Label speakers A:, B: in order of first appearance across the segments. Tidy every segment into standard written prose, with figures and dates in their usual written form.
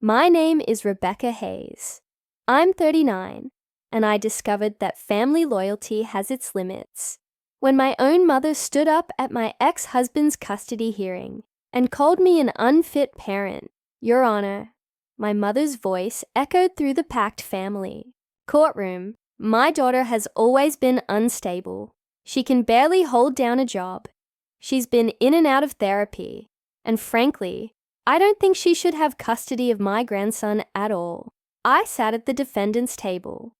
A: My name is Rebecca Hayes. I'm 39, and I discovered that family loyalty has its limits. When my own mother stood up at my ex-husband's custody hearing and called me an unfit parent, Your Honor, my mother's voice echoed through the packed family. Courtroom, my daughter has always been unstable. She can barely hold down a job. She's been in and out of therapy, and frankly, I don't think she should have custody of my grandson at all. I sat at the defendant's table,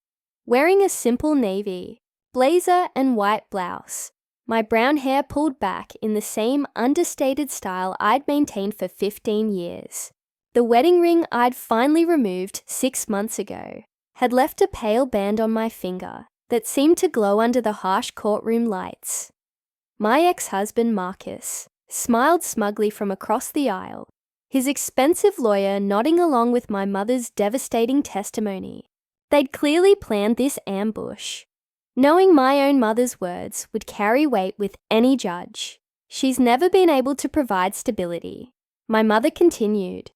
A: wearing a simple navy blazer and white blouse, my brown hair pulled back in the same understated style I'd maintained for 15 years. The wedding ring I'd finally removed 6 months ago had left a pale band on my finger that seemed to glow under the harsh courtroom lights. My ex-husband, Marcus, smiled smugly from across the aisle, his expensive lawyer nodding along with my mother's devastating testimony. They'd clearly planned this ambush, knowing my own mother's words would carry weight with any judge. She's never been able to provide stability, my mother continued,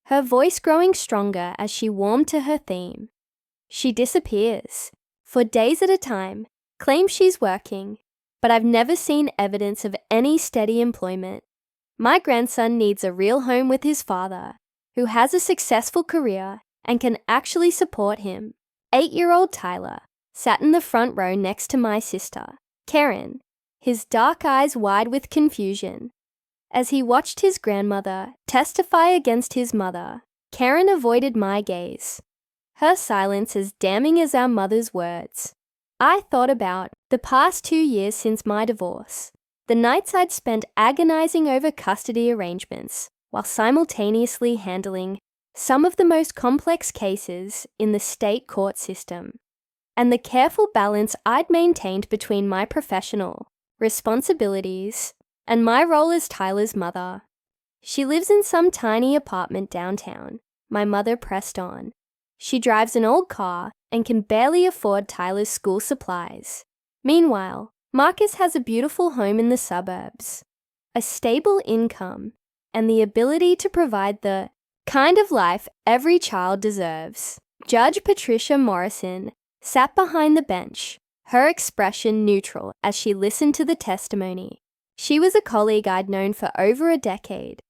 A: her voice growing stronger as she warmed to her theme. She disappears, for days at a time, claims she's working, but I've never seen evidence of any steady employment. My grandson needs a real home with his father, who has a successful career and can actually support him. 8-year-old Tyler sat in the front row next to my sister, Karen, his dark eyes wide with confusion. As he watched his grandmother testify against his mother, Karen avoided my gaze, her silence as damning as our mother's words. I thought about the past 2 years since my divorce, the nights I'd spent agonizing over custody arrangements while simultaneously handling some of the most complex cases in the state court system, and the careful balance I'd maintained between my professional responsibilities and my role as Tyler's mother. She lives in some tiny apartment downtown, my mother pressed on. She drives an old car and can barely afford Tyler's school supplies. Meanwhile, Marcus has a beautiful home in the suburbs, a stable income, and the ability to provide the kind of life every child deserves. Judge Patricia Morrison sat behind the bench, her expression neutral as she listened to the testimony. She was a colleague I'd known for over a decade,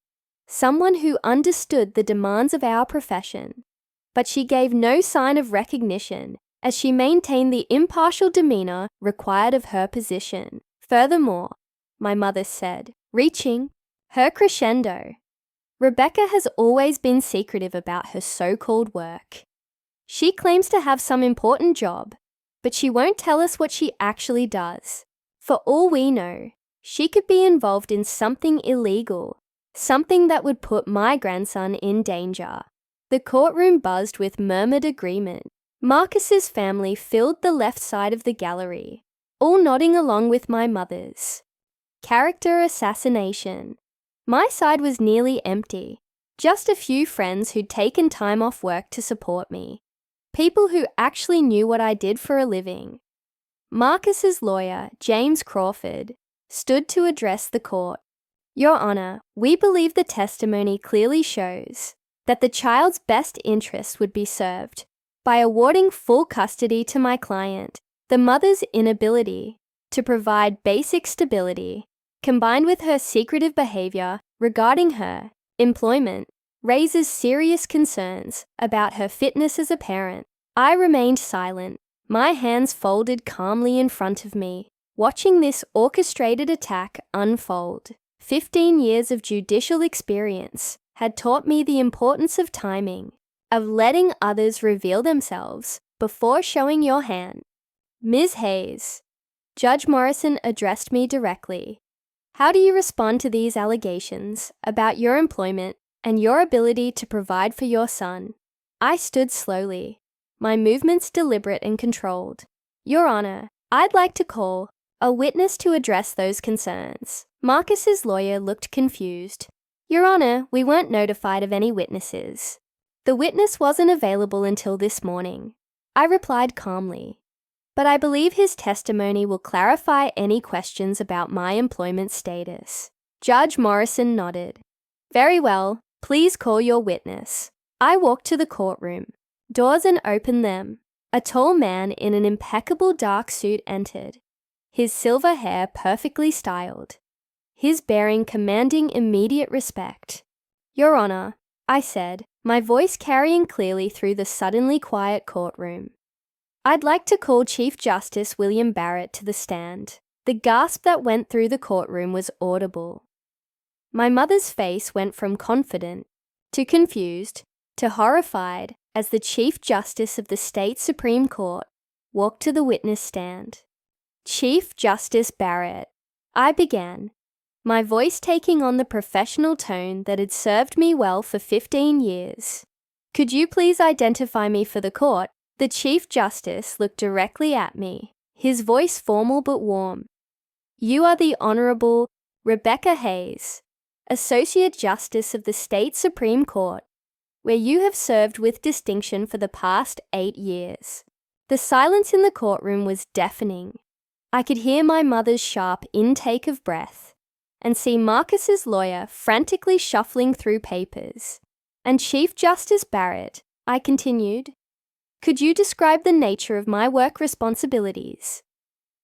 A: someone who understood the demands of our profession, but she gave no sign of recognition as she maintained the impartial demeanor required of her position. Furthermore, my mother said, reaching her crescendo, Rebecca has always been secretive about her so-called work. She claims to have some important job, but she won't tell us what she actually does. For all we know, she could be involved in something illegal, something that would put my grandson in danger. The courtroom buzzed with murmured agreement. Marcus's family filled the left side of the gallery, all nodding along with my mother's. Character assassination. My side was nearly empty, just a few friends who'd taken time off work to support me. People who actually knew what I did for a living. Marcus's lawyer, James Crawford, stood to address the court. Your Honor, we believe the testimony clearly shows that the child's best interests would be served by awarding full custody to my client. The mother's inability to provide basic stability, combined with her secretive behavior regarding her employment, raises serious concerns about her fitness as a parent. I remained silent, my hands folded calmly in front of me, watching this orchestrated attack unfold. 15 years of judicial experience had taught me the importance of timing, of letting others reveal themselves before showing your hand. Ms. Hayes, Judge Morrison addressed me directly. How do you respond to these allegations about your employment and your ability to provide for your son? I stood slowly, my movements deliberate and controlled. Your Honor, I'd like to call a witness to address those concerns. Marcus's lawyer looked confused. Your Honor, we weren't notified of any witnesses. The witness wasn't available until this morning. I replied calmly, but I believe his testimony will clarify any questions about my employment status. Judge Morrison nodded. Very well, please call your witness. I walked to the courtroom, doors and opened them. A tall man in an impeccable dark suit entered, his silver hair perfectly styled, his bearing commanding immediate respect. "Your Honor," I said, my voice carrying clearly through the suddenly quiet courtroom. "I'd like to call Chief Justice William Barrett to the stand." The gasp that went through the courtroom was audible. My mother's face went from confident to confused to horrified as the Chief Justice of the State Supreme Court walked to the witness stand. "Chief Justice Barrett," I began, my voice taking on the professional tone that had served me well for 15 years. "Could you please identify me for the court?" The Chief Justice looked directly at me, his voice formal but warm. "You are the Honorable Rebecca Hayes, Associate Justice of the State Supreme Court, where you have served with distinction for the past 8 years." The silence in the courtroom was deafening. I could hear my mother's sharp intake of breath and see Marcus's lawyer frantically shuffling through papers. "And Chief Justice Barrett," I continued, "could you describe the nature of my work responsibilities?"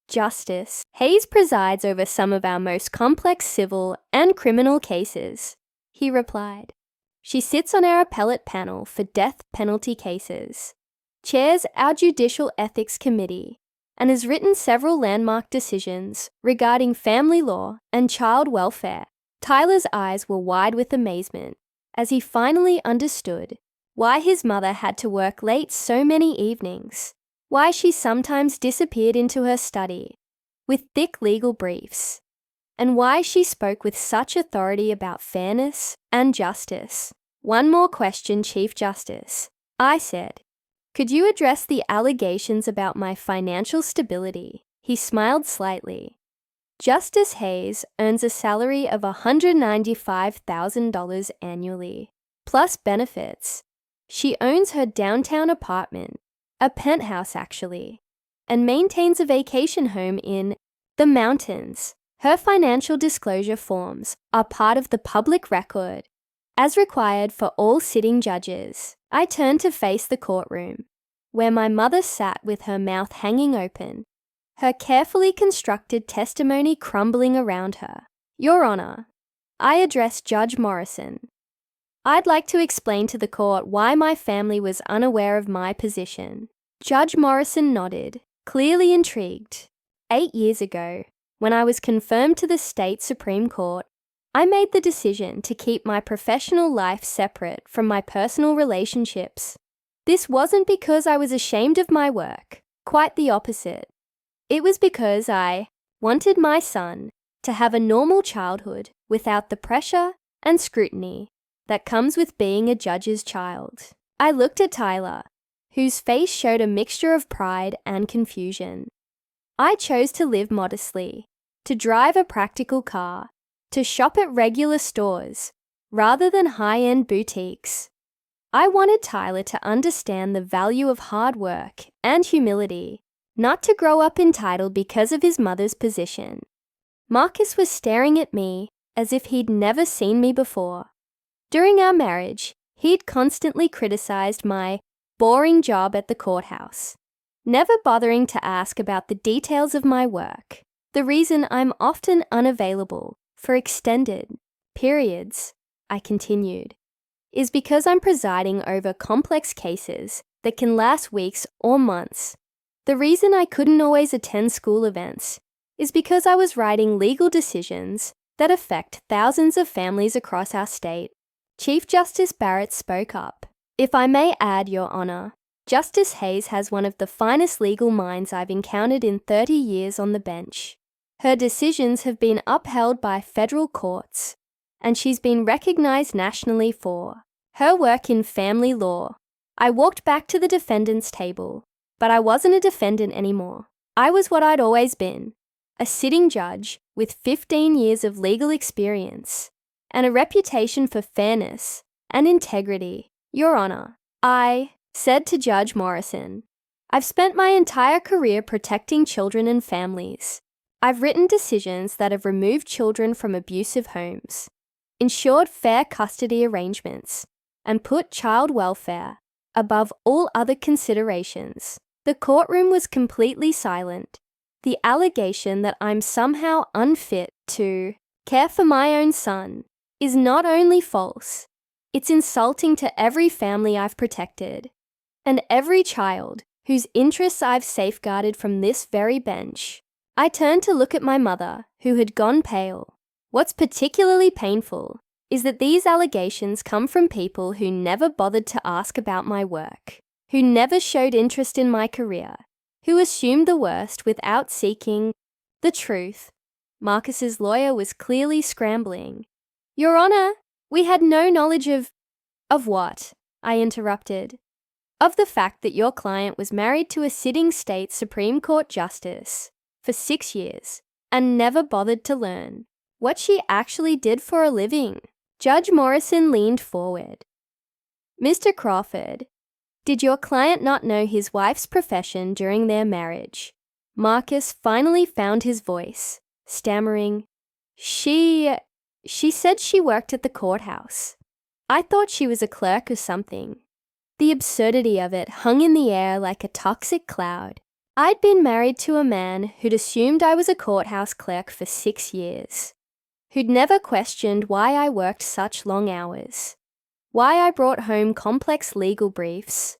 A: "Justice Hayes presides over some of our most complex civil and criminal cases," he replied. "She sits on our appellate panel for death penalty cases, chairs our Judicial Ethics Committee, and has written several landmark decisions regarding family law and child welfare." Tyler's eyes were wide with amazement as he finally understood why his mother had to work late so many evenings, why she sometimes disappeared into her study with thick legal briefs, and why she spoke with such authority about fairness and justice. "One more question, Chief Justice," I said. "Could you address the allegations about my financial stability?" He smiled slightly. "Justice Hayes earns a salary of $195,000 annually, plus benefits. She owns her downtown apartment, a penthouse actually, and maintains a vacation home in the mountains. Her financial disclosure forms are part of the public record, as required for all sitting judges." I turned to face the courtroom, where my mother sat with her mouth hanging open, her carefully constructed testimony crumbling around her. "Your Honor," I addressed Judge Morrison, "I'd like to explain to the court why my family was unaware of my position." Judge Morrison nodded, clearly intrigued. 8 years ago, when I was confirmed to the State Supreme Court, I made the decision to keep my professional life separate from my personal relationships. This wasn't because I was ashamed of my work, quite the opposite. It was because I wanted my son to have a normal childhood without the pressure and scrutiny that comes with being a judge's child. I looked at Tyler, whose face showed a mixture of pride and confusion. I chose to live modestly, to drive a practical car, to shop at regular stores, rather than high-end boutiques. I wanted Tyler to understand the value of hard work and humility, not to grow up entitled because of his mother's position. Marcus was staring at me as if he'd never seen me before. During our marriage, he'd constantly criticized my boring job at the courthouse, never bothering to ask about the details of my work. The reason I'm often unavailable for extended periods, I continued, is because I'm presiding over complex cases that can last weeks or months. The reason I couldn't always attend school events is because I was writing legal decisions that affect thousands of families across our state. Chief Justice Barrett spoke up. "If I may add, Your Honor, Justice Hayes has one of the finest legal minds I've encountered in 30 years on the bench. Her decisions have been upheld by federal courts, and she's been recognized nationally for her work in family law." I walked back to the defendant's table, but I wasn't a defendant anymore. I was what I'd always been, a sitting judge with 15 years of legal experience and a reputation for fairness and integrity. "Your Honor," I said to Judge Morrison, "I've spent my entire career protecting children and families. I've written decisions that have removed children from abusive homes, ensured fair custody arrangements, and put child welfare above all other considerations. The courtroom was completely silent. The allegation that I'm somehow unfit to care for my own son is not only false, it's insulting to every family I've protected and every child whose interests I've safeguarded from this very bench. I turned to look at my mother, who had gone pale. What's particularly painful is that these allegations come from people who never bothered to ask about my work, who never showed interest in my career, who assumed the worst without seeking the truth. Marcus's lawyer was clearly scrambling. Your Honor, we had no knowledge of what? I interrupted. Of the fact that your client was married to a sitting state Supreme Court justice for 6 years and never bothered to learn what she actually did for a living. Judge Morrison leaned forward. Mr. Crawford, did your client not know his wife's profession during their marriage? Marcus finally found his voice, stammering, She said she worked at the courthouse. I thought she was a clerk or something. The absurdity of it hung in the air like a toxic cloud. I'd been married to a man who'd assumed I was a courthouse clerk for 6 years, who'd never questioned why I worked such long hours, why I brought home complex legal briefs,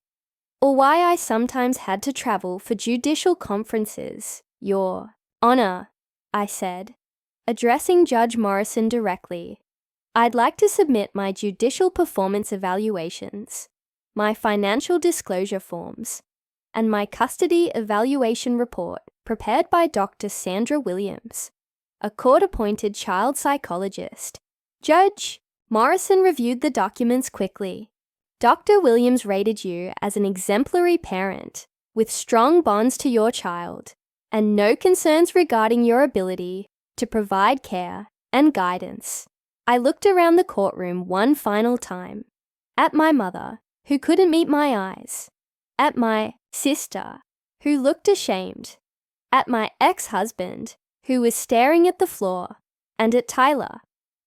A: or why I sometimes had to travel for judicial conferences. Your Honor, I said, addressing Judge Morrison directly, I'd like to submit my judicial performance evaluations, my financial disclosure forms, and my custody evaluation report prepared by Dr. Sandra Williams, a court-appointed child psychologist. Judge Morrison reviewed the documents quickly. Dr. Williams rated you as an exemplary parent with strong bonds to your child and no concerns regarding your ability to provide care and guidance. I looked around the courtroom one final time, at my mother, who couldn't meet my eyes, at my sister, who looked ashamed, at my ex-husband, who was staring at the floor, and at Tyler,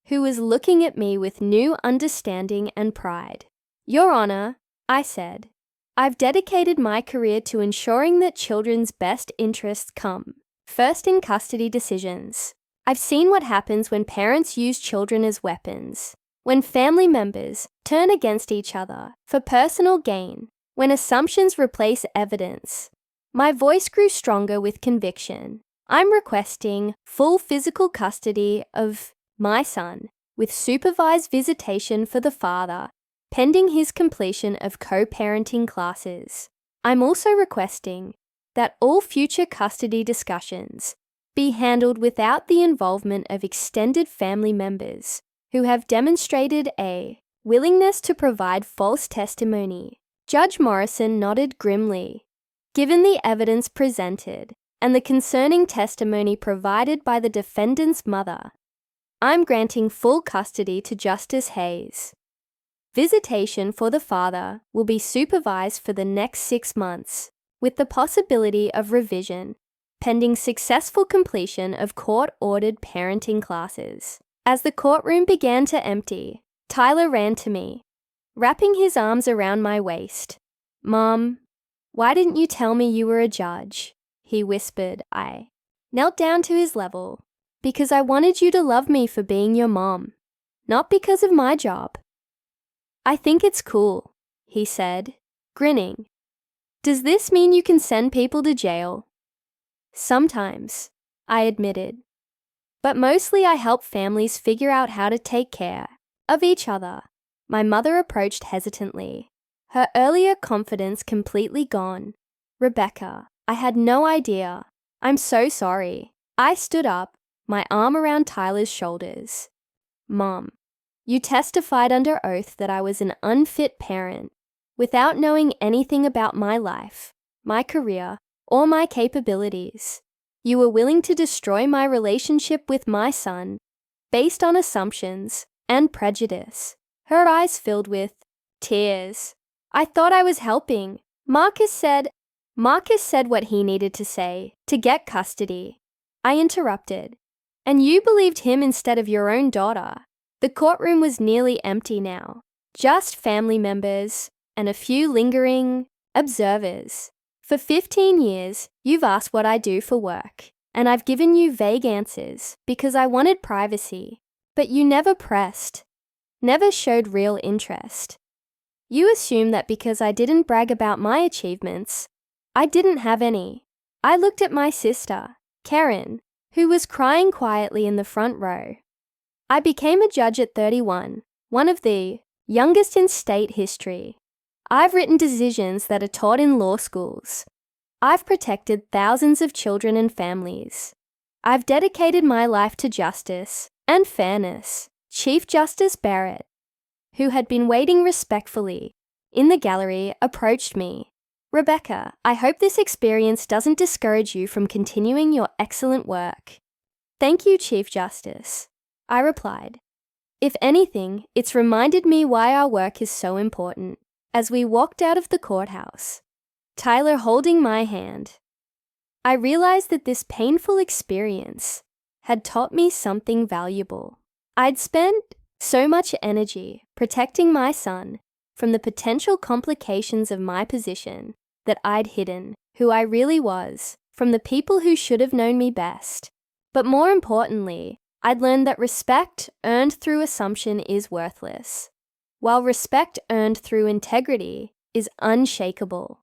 A: who was looking at me with new understanding and pride. Your Honor, I said, I've dedicated my career to ensuring that children's best interests come first in custody decisions. I've seen what happens when parents use children as weapons, when family members turn against each other for personal gain, when assumptions replace evidence. My voice grew stronger with conviction. I'm requesting full physical custody of my son, with supervised visitation for the father, pending his completion of co-parenting classes. I'm also requesting that all future custody discussions be handled without the involvement of extended family members who have demonstrated a willingness to provide false testimony. Judge Morrison nodded grimly. Given the evidence presented and the concerning testimony provided by the defendant's mother, I'm granting full custody to Justice Hayes. Visitation for the father will be supervised for the next 6 months, with the possibility of revision, pending successful completion of court-ordered parenting classes. As the courtroom began to empty, Tyler ran to me, wrapping his arms around my waist. Mom, why didn't you tell me you were a judge? He whispered. I knelt down to his level, because I wanted you to love me for being your mom, not because of my job. I think it's cool, he said, grinning. Does this mean you can send people to jail? Sometimes, I admitted. But mostly I help families figure out how to take care of each other. My mother approached hesitantly, her earlier confidence completely gone. Rebecca, I had no idea. I'm so sorry. I stood up, my arm around Tyler's shoulders. Mom, you testified under oath that I was an unfit parent, without knowing anything about my life, my career, or my capabilities. You were willing to destroy my relationship with my son, based on assumptions and prejudice. Her eyes filled with tears. I thought I was helping. Marcus said what he needed to say to get custody. I interrupted. And you believed him instead of your own daughter. The courtroom was nearly empty now. just family members and a few lingering observers. For 15 years, you've asked what I do for work, and I've given you vague answers because I wanted privacy, but you never pressed, never showed real interest. You assumed that because I didn't brag about my achievements, I didn't have any. I looked at my sister, Karen, who was crying quietly in the front row. I became a judge at 31, one of the youngest in state history. I've written decisions that are taught in law schools. I've protected thousands of children and families. I've dedicated my life to justice and fairness. Chief Justice Barrett, who had been waiting respectfully in the gallery, approached me. Rebecca, I hope this experience doesn't discourage you from continuing your excellent work. Thank you, Chief Justice, I replied. If anything, it's reminded me why our work is so important. As we walked out of the courthouse, Tyler holding my hand, I realized that this painful experience had taught me something valuable. I'd spent so much energy protecting my son from the potential complications of my position that I'd hidden who I really was from the people who should have known me best. But more importantly, I'd learned that respect earned through assumption is worthless, while respect earned through integrity is unshakable.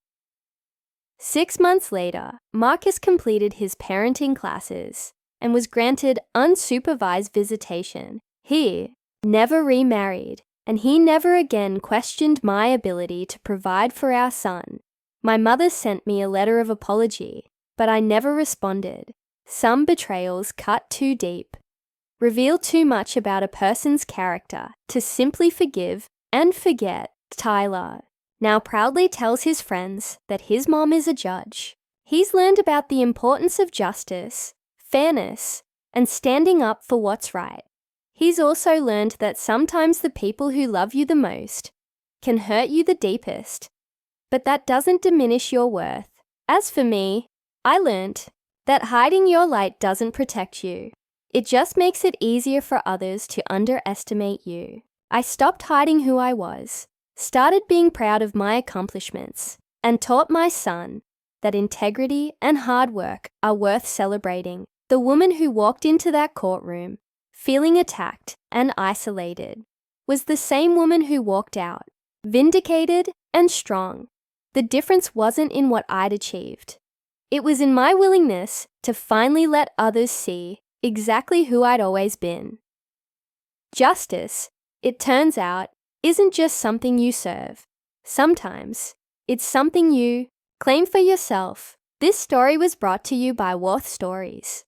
A: 6 months later, Marcus completed his parenting classes and was granted unsupervised visitation. He never remarried, and he never again questioned my ability to provide for our son. My mother sent me a letter of apology, but I never responded. Some betrayals cut too deep, reveal too much about a person's character to simply forgive and forget. Tyler now proudly tells his friends that his mom is a judge. He's learned about the importance of justice, fairness, and standing up for what's right. He's also learned that sometimes the people who love you the most can hurt you the deepest, but that doesn't diminish your worth. As for me, I learned that hiding your light doesn't protect you. It just makes it easier for others to underestimate you. I stopped hiding who I was, started being proud of my accomplishments, and taught my son that integrity and hard work are worth celebrating. The woman who walked into that courtroom feeling attacked and isolated was the same woman who walked out, vindicated and strong. The difference wasn't in what I'd achieved. It was in my willingness to finally let others see exactly who I'd always been. Justice, it turns out, isn't just something you serve. Sometimes it's something you claim for yourself. This story was brought to you by Worth Stories.